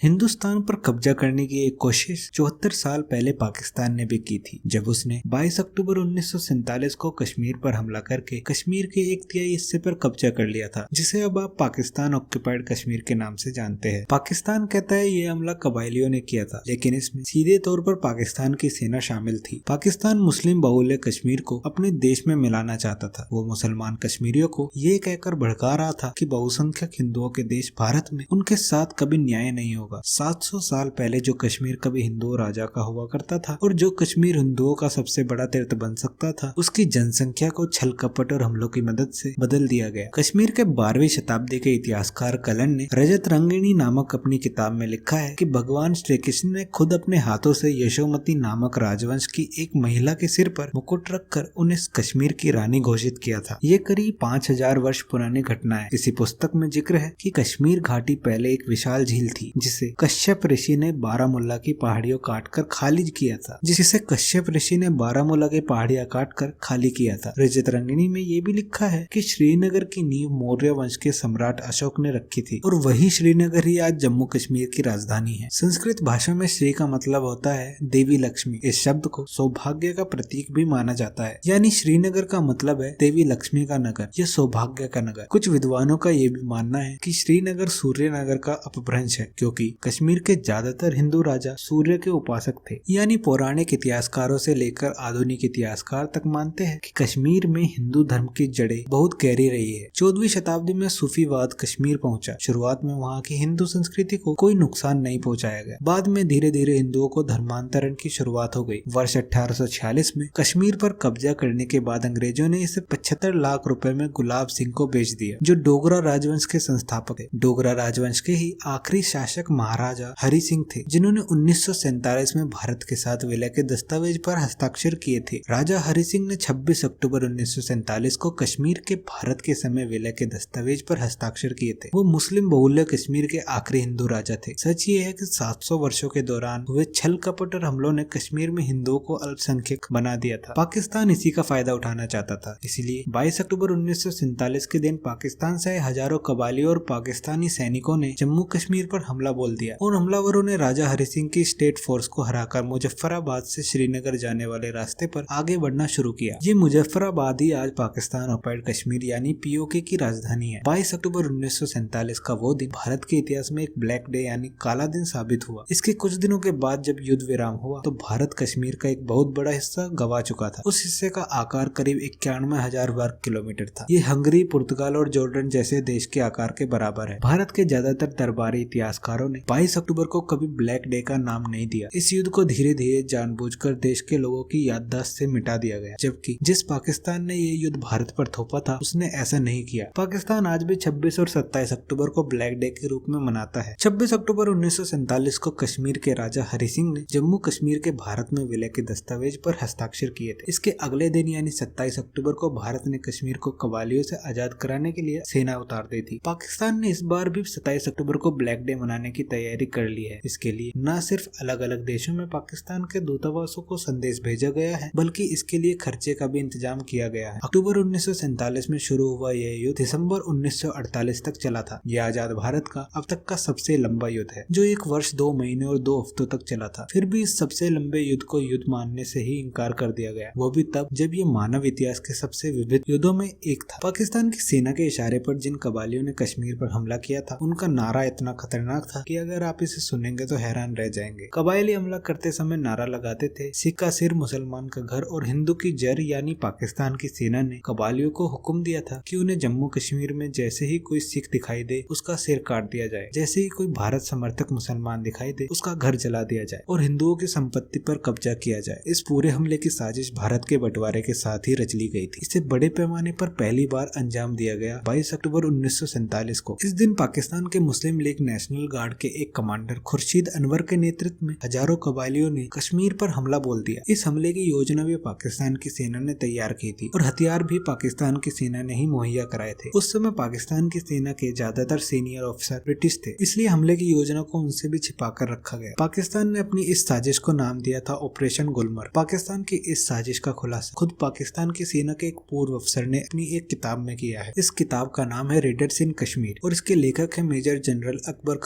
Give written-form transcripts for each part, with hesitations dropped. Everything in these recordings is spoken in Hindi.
हिंदुस्तान पर कब्जा करने की एक कोशिश 74 साल पहले पाकिस्तान ने भी की थी, जब उसने 22 अक्टूबर 1947 को कश्मीर पर हमला करके कश्मीर के 1/3 हिस्से पर कब्जा कर लिया था, जिसे अब आप पाकिस्तान ऑक्यूपाइड कश्मीर के नाम से जानते हैं। पाकिस्तान कहता है ये हमला कबायलियों ने किया था, लेकिन इसमें सीधे तौर पर पाकिस्तान की सेना शामिल थी। पाकिस्तान मुस्लिम बहुल्य कश्मीर को अपने देश में मिलाना चाहता था। वो मुसलमान कश्मीरियों को ये कहकर भड़का रहा था कि बहुसंख्यक हिंदुओं के देश भारत में उनके साथ कभी न्याय नहीं होगा। 700 साल पहले जो कश्मीर कभी हिंदू राजा का हुआ करता था और जो कश्मीर हिंदुओं का सबसे बड़ा तीर्थ बन सकता था, उसकी जनसंख्या को छल कपट और हमलों की मदद से बदल दिया गया। कश्मीर के 12वीं शताब्दी के इतिहासकार कलन ने रजत रंगिणी नामक अपनी किताब में लिखा है कि भगवान श्री कृष्ण ने खुद अपने हाथों से यशोमती नामक राजवंश की एक महिला के सिर पर मुकुट रखकर उन्हें कश्मीर की रानी घोषित किया था। ये करीब 5000 वर्ष पुरानी घटना है। इसी पुस्तक में जिक्र है कि कश्मीर घाटी पहले एक विशाल झील थी, जिसे कश्यप ऋषि ने बारामुल्ला की पहाड़ियों काटकर खाली किया था रजत रंगिणी में ये भी लिखा है कि श्रीनगर की नींव मौर्य वंश के सम्राट अशोक ने रखी थी और वही श्रीनगर ही आज जम्मू कश्मीर की राजधानी है। संस्कृत भाषा में श्री का मतलब होता है देवी लक्ष्मी। इस शब्द को सौभाग्य का प्रतीक भी माना जाता है, यानी श्रीनगर का मतलब है देवी लक्ष्मी का नगर या सौभाग्य का नगर। कुछ विद्वानों का ये भी मानना है कि श्रीनगर सूर्य नगर का अपभ्रंश है, क्योंकि कश्मीर के ज्यादातर हिंदू राजा सूर्य के उपासक थे। यानी पौराणिक इतिहासकारों से लेकर आधुनिक इतिहासकार तक मानते हैं कि कश्मीर में हिंदू धर्म की जड़ें बहुत गहरी रही है। 14वीं शताब्दी में सूफीवाद कश्मीर पहुंचा। शुरुआत में वहां की हिंदू संस्कृति को कोई नुकसान नहीं पहुंचाया गया। बाद में धीरे धीरे हिंदुओं को धर्मांतरण की शुरुआत हो गई। वर्ष 1846 में कश्मीर पर कब्जा करने के बाद अंग्रेजों ने इसे 75 लाख रुपए में गुलाब सिंह को बेच दिया, जो डोगरा राजवंश के संस्थापक थे। डोगरा राजवंश के ही आखिरी शासक महाराजा हरि सिंह थे, जिन्होंने 1947 में भारत के साथ विलय के दस्तावेज पर हस्ताक्षर किए थे। राजा हरि सिंह ने 26 अक्टूबर 1947 को कश्मीर के भारत के समय विलय के दस्तावेज पर हस्ताक्षर किए थे। वो मुस्लिम बहुल्य कश्मीर के आखिरी हिंदू राजा थे। सच ये है कि 700 वर्षों के दौरान हुए छल कपट और हमलों ने कश्मीर में हिंदुओं को अल्पसंख्यक बना दिया था। पाकिस्तान इसी का फायदा उठाना चाहता था। इसलिए 22 अक्टूबर 1947 के दिन पाकिस्तान से हजारों कबालियों और पाकिस्तानी सैनिकों ने जम्मू कश्मीर पर हमला बोल दिया और हमलावरों ने राजा हरि सिंह की स्टेट फोर्स को हराकर मुजफ्फराबाद से श्रीनगर जाने वाले रास्ते पर आगे बढ़ना शुरू किया। ये मुजफ्फराबाद ही आज पाकिस्तान ऑक्युपाइड कश्मीर यानी पीओके की राजधानी है। 22 अक्टूबर 1947 का वो दिन भारत के इतिहास में एक ब्लैक डे यानी काला दिन साबित हुआ। इसके कुछ दिनों के बाद जब युद्ध विराम हुआ तो भारत कश्मीर का एक बहुत बड़ा हिस्सा गवा चुका था। उस हिस्से का आकार करीब 91,000 वर्ग किलोमीटर था। ये हंगरी, पुर्तगाल और जॉर्डन जैसे देश के आकार के बराबर है। भारत के ज्यादातर दरबारी इतिहासकारों ने 22 अक्टूबर को कभी ब्लैक डे का नाम नहीं दिया। इस युद्ध को धीरे धीरे जानबूझकर देश के लोगों की याददाश्त से मिटा दिया गया, जबकि जिस पाकिस्तान ने ये युद्ध भारत पर थोपा था उसने ऐसा नहीं किया। पाकिस्तान आज भी 26 और 27 अक्टूबर को ब्लैक डे के रूप में मनाता है। 26 अक्टूबर 1947 को कश्मीर के राजा हरि सिंह ने जम्मू कश्मीर के भारत में विलय के दस्तावेज पर हस्ताक्षर किए थे। इसके अगले दिन यानी 27 अक्टूबर को भारत ने कश्मीर को कबालियों से आजाद कराने के लिए सेना उतार दी थी। पाकिस्तान ने इस बार भी 27 अक्टूबर को ब्लैक डे मनाने की तैयारी कर ली है। इसके लिए न सिर्फ अलग अलग देशों में पाकिस्तान के दूतावासों को संदेश भेजा गया है, बल्कि इसके लिए खर्चे का भी इंतजाम किया गया है। अक्टूबर 1947 में शुरू हुआ यह युद्ध दिसंबर 1948 तक चला था। यह आजाद भारत का अब तक का सबसे लंबा युद्ध है, जो 1 वर्ष 2 महीने और 2 हफ्तों तक चला था। फिर भी इस सबसे लंबे युद्ध को युद्ध मानने से ही इनकार कर दिया गया, वो भी तब जब ये मानव इतिहास के सबसे विविध युद्धों में एक था। पाकिस्तान की सेना के इशारे पर जिन कबालियों ने कश्मीर पर हमला किया था, उनका नारा इतना खतरनाक था कि अगर आप इसे सुनेंगे तो हैरान रह जाएंगे। कबायली हमला करते समय नारा लगाते थे, सिख का सिर मुसलमान का घर और हिंदू की जड़, यानी पाकिस्तान की सेना ने कबालियों को हुक्म दिया था कि उन्हें जम्मू कश्मीर में जैसे ही कोई सिख दिखाई दे उसका सिर काट दिया जाए, जैसे ही कोई भारत समर्थक मुसलमान दिखाई दे उसका घर जला दिया जाए और हिंदुओं की संपत्ति पर कब्जा किया जाए। इस पूरे हमले की साजिश भारत के बंटवारे के साथ ही रच ली गई थी। इसे बड़े पैमाने पर पहली बार अंजाम दिया गया 22 अक्टूबर 1947 को। इस दिन पाकिस्तान के मुस्लिम लीग नेशनल गार्ड के एक कमांडर खुर्शीद अनवर के नेतृत्व में हजारों कबालियों ने कश्मीर पर हमला बोल दिया। इस हमले की योजना भी पाकिस्तान की सेना ने तैयार की थी और हथियार भी पाकिस्तान की सेना ने ही मुहैया कराए थे। उस समय पाकिस्तान की सेना के ज्यादातर सीनियर ऑफिसर ब्रिटिश थे, इसलिए हमले की योजना को उनसे भी छिपा कर रखा गया। पाकिस्तान ने अपनी इस साजिश को नाम दिया था ऑपरेशन गुलमर्ग। पाकिस्तान की इस साजिश का खुलासा खुद पाकिस्तान की सेना के एक पूर्व अफसर ने अपनी एक किताब में किया है। इस किताब का नाम है रेडर्स इन कश्मीर और इसके लेखक है मेजर जनरल अकबर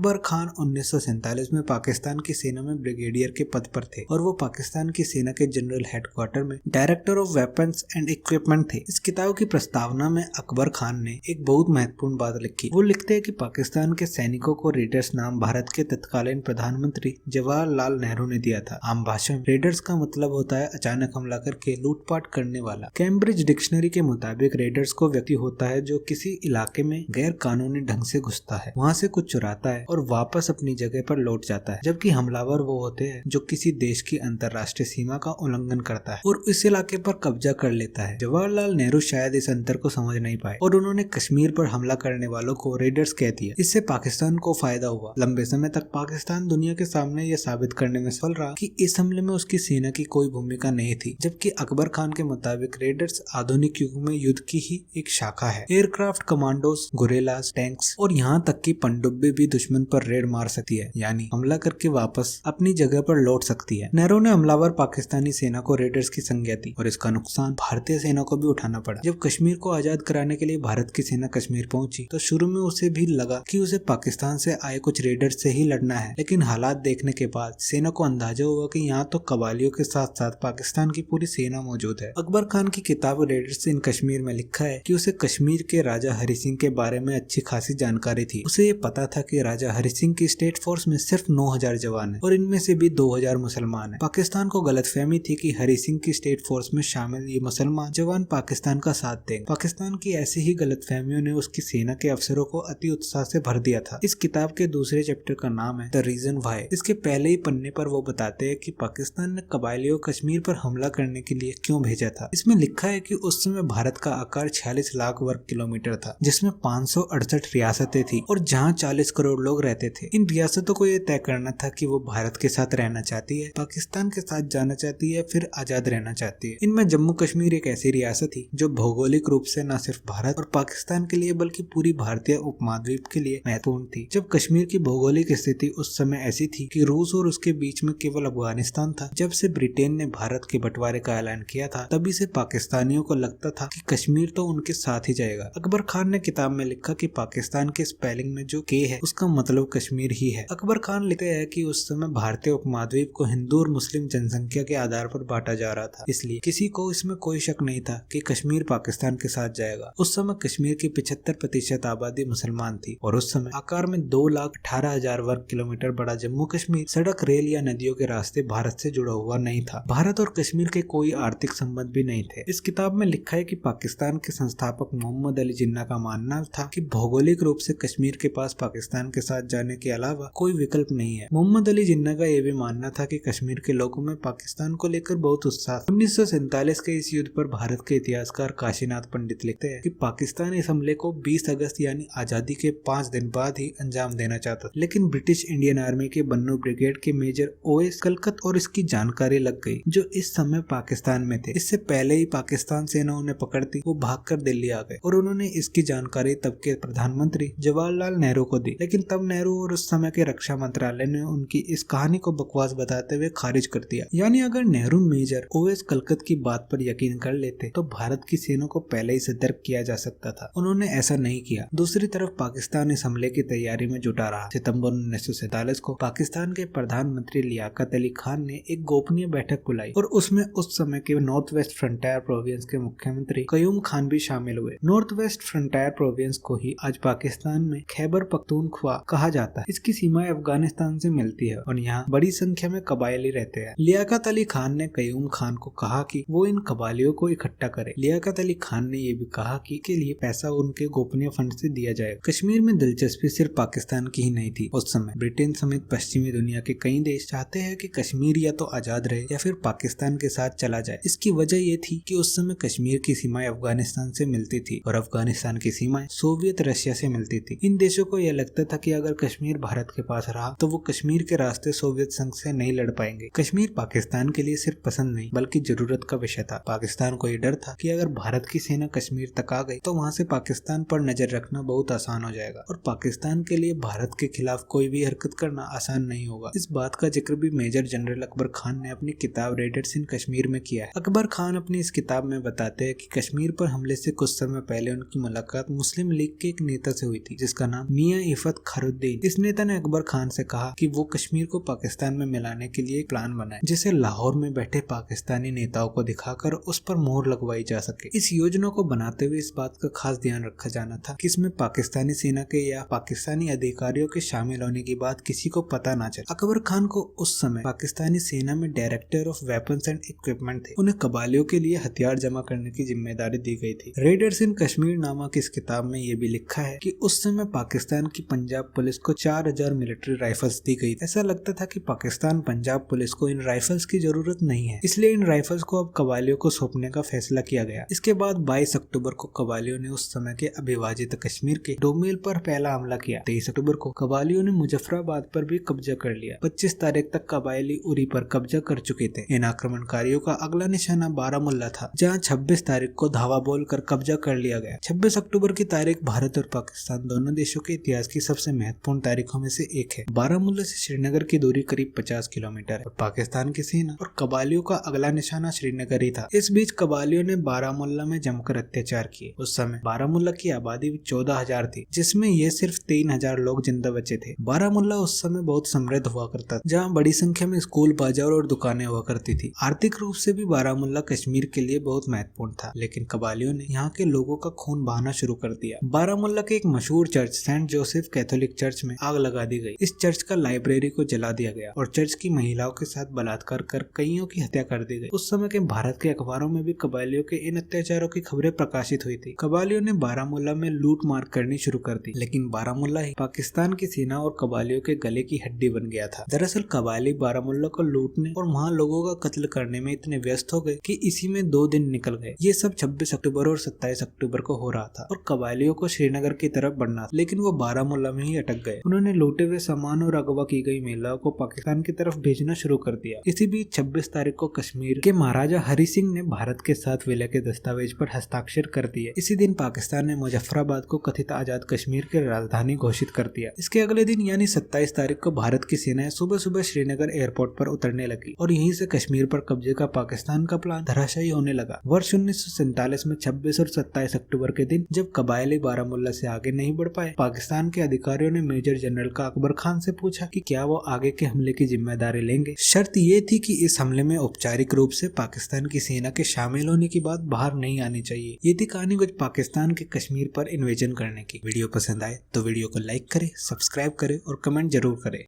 अकबर खान 1947 में पाकिस्तान की सेना में ब्रिगेडियर के पद पर थे और वो पाकिस्तान की सेना के जनरल हेडक्वार्टर में director of weapons and equipment थे। इस किताब की प्रस्तावना में अकबर खान ने एक बहुत महत्वपूर्ण बात लिखी। वो लिखते हैं कि पाकिस्तान के सैनिकों को रेडर्स नाम भारत के तत्कालीन प्रधानमंत्री जवाहरलाल नेहरू ने दिया था। आम भाषा में रेडर्स का मतलब होता है अचानक हमला करके लूटपाट करने वाला। कैम्ब्रिज डिक्शनरी के मुताबिक रेडर्स को व्यक्ति होता है जो किसी इलाके में गैर कानूनी ढंग से घुसता है, वहाँ से कुछ चुराता है और वापस अपनी जगह पर लौट जाता है। जबकि हमलावर वो होते हैं जो किसी देश की अंतर्राष्ट्रीय सीमा का उल्लंघन करता है और इस इलाके पर कब्जा कर लेता है। जवाहरलाल नेहरू शायद इस अंतर को समझ नहीं पाए और उन्होंने कश्मीर पर हमला करने वालों को रेडर्स कह दिया। इससे पाकिस्तान को फायदा हुआ। लंबे समय तक पाकिस्तान दुनिया के सामने यह साबित करने में सफल रहा कि इस हमले में उसकी सेना की कोई भूमिका नहीं थी। जबकि अकबर खान के मुताबिक रेडर्स आधुनिक युग में युद्ध की ही एक शाखा है। एयरक्राफ्ट, कमांडोज, गोरेलास, टैंक्स और यहाँ तक की पनडुब्बी भी दुश्मन पर रेड मार सकती है, यानी हमला करके वापस अपनी जगह पर लौट सकती है। नेहरू ने हमलावर पाकिस्तानी सेना को रेडर्स की संज्ञा दी और इसका नुकसान भारतीय सेना को भी उठाना पड़ा। जब कश्मीर को आजाद कराने के लिए भारत की सेना कश्मीर पहुंची तो शुरू में उसे भी लगा कि उसे पाकिस्तान से आए कुछ रेडर्स से ही लड़ना है, लेकिन हालात देखने के बाद सेना को अंदाजा हुआ कि यहाँ तो कबालियों के साथ साथ पाकिस्तान की पूरी सेना मौजूद है। अकबर खान की किताब रेडर्स इन कश्मीर में लिखा है कि उसे कश्मीर के राजा हरि सिंह के बारे में अच्छी खासी जानकारी थी। उसे ये पता था कि राजा हरि सिंह की स्टेट फोर्स में सिर्फ 9000 जवान है और इनमें से भी 2000 मुसलमान है। पाकिस्तान को गलतफहमी थी कि हरि सिंह की स्टेट फोर्स में शामिल ये मुसलमान जवान पाकिस्तान का साथ देंगे। पाकिस्तान की ऐसी ही गलतफहमियों ने उसकी सेना के अफसरों को अति उत्साह से भर दिया था। इस किताब के दूसरे चैप्टर का नाम है द रीजन व्हाई। इसके पहले ही पन्ने पर वो बताते हैं कि पाकिस्तान ने कबायलियों कश्मीर पर हमला करने के लिए क्यों भेजा था। इसमें लिखा है कि उस समय भारत का आकार 46 लाख वर्ग किलोमीटर था, जिसमें 568 रियासतें थी और जहाँ 40 करोड़ लोग रहते थे। इन रियासतों को यह तय करना था कि वो भारत के साथ रहना चाहती है, पाकिस्तान के साथ जाना चाहती है, फिर आजाद रहना चाहती है। इनमें जम्मू कश्मीर एक ऐसी रियासत थी जो भौगोलिक रूप से न सिर्फ भारत और पाकिस्तान के लिए बल्कि पूरी भारतीय उपमहाद्वीप के लिए महत्वपूर्ण थी। जब कश्मीर की भौगोलिक स्थिति उस समय ऐसी थी कि रूस और उसके बीच में केवल अफगानिस्तान था। जब से ब्रिटेन ने भारत के बंटवारे का ऐलान किया था तभी से पाकिस्तानियों को लगता था कि कश्मीर तो उनके साथ ही जाएगा। अकबर खान ने किताब में लिखा कि पाकिस्तान के स्पेलिंग में जो के है उसका मतलब कश्मीर ही है। अकबर खान लिखते हैं कि उस समय भारतीय उपमहाद्वीप को हिंदू और मुस्लिम जनसंख्या के आधार पर बांटा जा रहा था, इसलिए किसी को इसमें कोई शक नहीं था कि कश्मीर पाकिस्तान के साथ जाएगा। उस समय कश्मीर की 75% आबादी मुसलमान थी और उस समय आकार में 2,18,000 वर्ग किलोमीटर बड़ा जम्मू कश्मीर सड़क, रेल या नदियों के रास्ते भारत से जुड़ा हुआ नहीं था। भारत और कश्मीर के कोई आर्थिक संबंध भी नहीं थे। इस किताब में लिखा है कि पाकिस्तान के संस्थापक मोहम्मद अली जिन्ना का मानना था कि भौगोलिक रूप से कश्मीर के पास पाकिस्तान के साथ जाने के अलावा कोई विकल्प नहीं है। मोहम्मद अली जिन्ना का यह भी मानना था कि कश्मीर के लोगों में पाकिस्तान को लेकर बहुत उत्साह। 1947 के इस युद्ध पर भारत के इतिहासकार काशीनाथ पंडित लिखते हैं कि पाकिस्तान इस हमले को 20 अगस्त यानी आजादी के 5 दिन बाद ही अंजाम देना चाहता था, लेकिन ब्रिटिश इंडियन आर्मी के बन्नू ब्रिगेड के मेजर ओएस कलकत और इसकी जानकारी लग गई जो इस समय पाकिस्तान में थे। इससे पहले ही पाकिस्तान सेना उन्हें पकड़ती, वो भागकर दिल्ली आ गए और उन्होंने इसकी जानकारी तब के प्रधानमंत्री जवाहरलाल नेहरू को दी। लेकिन तब नेहरू और उस समय के रक्षा मंत्रालय ने उनकी इस कहानी को बकवास बताते हुए खारिज कर दिया। यानी अगर नेहरू मेजर ओएस कलकत की बात पर यकीन कर लेते तो भारत की सेना को पहले ही सतर्क किया जा सकता था। उन्होंने ऐसा नहीं किया। दूसरी तरफ पाकिस्तान इस हमले की तैयारी में जुटा रहा। सितंबर 1947 को पाकिस्तान के प्रधानमंत्री लियाकत अली खान ने एक गोपनीय बैठक बुलाई और उसमें उस समय के नॉर्थ वेस्ट फ्रंटियर प्रोविंस के मुख्यमंत्री कयूम खान भी शामिल हुए। नॉर्थ वेस्ट फ्रंटियर प्रोविंस को ही आज पाकिस्तान में खैबर पख्तूनख्वा कहा जाता है। इसकी सीमाएं अफगानिस्तान से मिलती है और यहाँ बड़ी संख्या में कबायली रहते हैं। लियाकत अली खान ने कयूम खान को कहा कि वो इन कबालियों को इकट्ठा करे। लियाकत अली खान ने ये भी कहा कि के लिए पैसा उनके गोपनीय फंड से दिया जाएगा। कश्मीर में दिलचस्पी सिर्फ पाकिस्तान की ही नहीं थी। उस समय ब्रिटेन समेत पश्चिमी दुनिया के कई देश चाहते हैं कि कश्मीर या तो आजाद रहे या फिर पाकिस्तान के साथ चला जाए। इसकी वजह ये थी कि उस समय कश्मीर की सीमाएं अफगानिस्तान से मिलती थी और अफगानिस्तान की सीमाएं सोवियत रशिया से मिलती थी। इन देशों को यह लगता था कि अगर कश्मीर भारत के पास रहा तो वो कश्मीर के रास्ते सोवियत संघ से नहीं लड़ पाएंगे। कश्मीर पाकिस्तान के लिए सिर्फ पसंद नहीं बल्कि जरूरत का विषय था। पाकिस्तान को ये डर था कि अगर भारत की सेना कश्मीर तक आ गई तो वहाँ से पाकिस्तान पर नजर रखना बहुत आसान हो जाएगा और पाकिस्तान के लिए भारत के खिलाफ कोई भी हरकत करना आसान नहीं होगा। इस बात का जिक्र भी मेजर जनरल अकबर खान ने अपनी किताब रेडर्स इन कश्मीर में किया है। अकबर खान अपनी इस किताब में बताते हैं कि कश्मीर पर हमले से कुछ समय पहले उनकी मुलाकात मुस्लिम लीग के एक नेता से हुई थी जिसका नाम मियां इफत खरुद्दीन नसीरुद्दीन। इस नेता ने अकबर खान से कहा कि वो कश्मीर को पाकिस्तान में मिलाने के लिए एक प्लान बनाए, जिसे लाहौर में बैठे पाकिस्तानी नेताओं को दिखाकर उस पर मोहर लगवाई जा सके। इस योजना को बनाते हुए इस बात का खास ध्यान रखा जाना था कि इसमें पाकिस्तानी सेना के या पाकिस्तानी अधिकारियों के शामिल होने की बात किसी को पता ना चले। अकबर खान को उस समय पाकिस्तानी सेना में director of weapons and equipment थे। उन्हें कबालियों के लिए हथियार जमा करने की जिम्मेदारी दी गई थी। रेडर्स इन कश्मीर नामक इस किताब में ये भी लिखा है कि उस समय पाकिस्तान की पंजाब पुलिस को 4000 मिलिट्री राइफल्स दी गई। ऐसा लगता था कि पाकिस्तान पंजाब पुलिस को इन राइफल्स की जरूरत नहीं है, इसलिए इन राइफल्स को अब कबालियों को सौंपने का फैसला किया गया। इसके बाद 22 अक्टूबर को कबालियों ने उस समय के अविभाजित कश्मीर के डोमेल पर पहला हमला किया। 23 अक्टूबर को कबालियों ने मुजफ्फराबाद पर भी कब्जा कर लिया। 25 तारीख तक कबायली उरी पर कब्जा कर चुके थे। इन आक्रमणकारियों का अगला निशाना बारामुल्ला था, जहां 26 तारीख को धावा बोलकर कब्जा कर लिया गया। 26 अक्टूबर की तारीख भारत और पाकिस्तान दोनों देशों के इतिहास की सबसे महत्वपूर्ण तारीखों में से एक है। बारामुल्ला से श्रीनगर की दूरी करीब 50 किलोमीटर है और पाकिस्तान की सेना और कबालियों का अगला निशाना श्रीनगर ही था। इस बीच कबालियों ने बारामुल्ला में जमकर अत्याचार किए। उस समय बारामुल्ला की आबादी 14,000 थी, जिसमें ये सिर्फ 3,000 लोग जिंदा बचे थे। बारामुल्ला उस समय बहुत समृद्ध हुआ करता था, जहाँ बड़ी संख्या में स्कूल, बाजार और दुकानें हुआ करती थी। आर्थिक रूप से भी बारामुल्ला कश्मीर के लिए बहुत महत्वपूर्ण था, लेकिन कबालियों ने यहाँ के लोगों का खून बहाना शुरू कर दिया। बारामुल्ला के एक मशहूर church Saint Joseph Catholic church में आग लगा दी गई। इस चर्च का लाइब्रेरी को जला दिया गया और चर्च की महिलाओं के साथ बलात्कार कर कईयों की हत्या कर दी गई। उस समय के भारत के अखबारों में भी कबालियों के इन अत्याचारों की खबरें प्रकाशित हुई थी। कबालियों ने बारामुल्ला में लूट मार करनी शुरू कर दी, लेकिन बारामुल्ला ही पाकिस्तान की सेना और कबालियों के गले की हड्डी बन गया था। दरअसल कबाली बारामुल्ला को लूटने और वहाँ लोगों का कत्ल करने में इतने व्यस्त हो गए कि इसी में 2 दिन निकल गए। ये सब 26 अक्टूबर और 27 अक्टूबर को हो रहा था और कबालियों को श्रीनगर की तरफ बढ़ना था, लेकिन वो बारामुल्ला में ही अटक गए। उन्होंने लूटे हुए सामान और अगवा की गई महिलाओं को पाकिस्तान की तरफ भेजना शुरू कर दिया। इसी बीच 26 तारीख को कश्मीर के महाराजा हरि सिंह ने भारत के साथ विलय के दस्तावेज पर हस्ताक्षर कर दिए। इसी दिन पाकिस्तान ने मुजफ्फराबाद को कथित आजाद कश्मीर की राजधानी घोषित कर दिया। इसके अगले दिन यानी 27 तारीख को भारत की सेनाएं सुबह सुबह श्रीनगर एयरपोर्ट पर उतरने लगी और यहीं से कश्मीर पर कब्जे का पाकिस्तान का प्लान धराशायी होने लगा। वर्ष 1947 में 26 और 27 अक्टूबर के दिन जब कबायली बारामुल्ला से आगे नहीं बढ़ पाए, पाकिस्तान के अधिकारियों ने मेजर जनरल का अकबर खान से पूछा कि क्या वो आगे के हमले की जिम्मेदारी लेंगे। शर्त ये थी कि इस हमले में औपचारिक रूप से पाकिस्तान की सेना के शामिल होने की बात बाहर नहीं आनी चाहिए। ये थी कहानी कुछ पाकिस्तान के कश्मीर पर इन्वेजन करने की। वीडियो पसंद आए तो वीडियो को लाइक करें, सब्सक्राइब करें और कमेंट जरूर करें।